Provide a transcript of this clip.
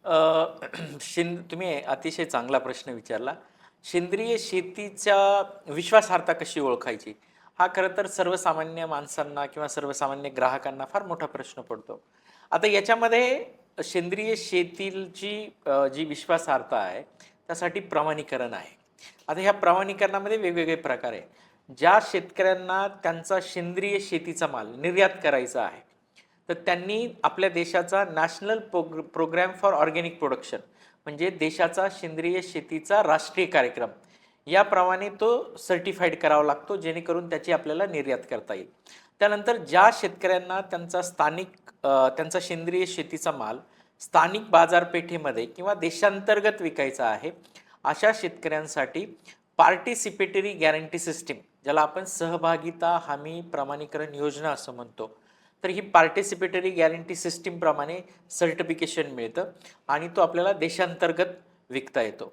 अ, तुम्ही अतिशय चांगला प्रश्न विचारला. सेंद्रिय शेतीच्या विश्वासार्हता कशी ओळखायची? हा खरं तर सर्वसामान्य माणसांना किंवा सर्वसामान्य ग्राहकांना फार मोठा प्रश्न पडतो. आता याच्यामध्ये सेंद्रिय शेतीची जी विश्वासार्हता आहे, त्यासाठी प्रमाणीकरण आहे. आता ह्या प्रमाणीकरणामध्ये वेगवेगळे प्रकार आहे. ज्या शेतकऱ्यांना त्यांचा सेंद्रिय शेतीचा माल निर्यात करायचा आहे, तर त्यांनी आपल्या देशाचा national programme for organic production म्हणजे देशाचा सेंद्रिय शेतीचा राष्ट्रीय कार्यक्रम याप्रमाणे तो सर्टिफाईड करावा लागतो, जेणेकरून त्याची आपल्याला निर्यात करता येईल. त्यानंतर ज्या शेतकऱ्यांना त्यांचा सेंद्रिय शेतीचा माल स्थानिक बाजारपेठेमध्ये किंवा देशांतर्गत विकायचा आहे, अशा शेतकऱ्यांसाठी पार्टिसिपेटरी गॅरंटी सिस्टीम, ज्याला आपण सहभागिता हमी प्रमाणीकरण योजना असं म्हणतो, तर ही पार्टिसिपेटरी गॅरंटी सिस्टीमप्रमाणे सर्टिफिकेशन मिळतं आणि तो आपल्याला देशांतर्गत विकता येतो.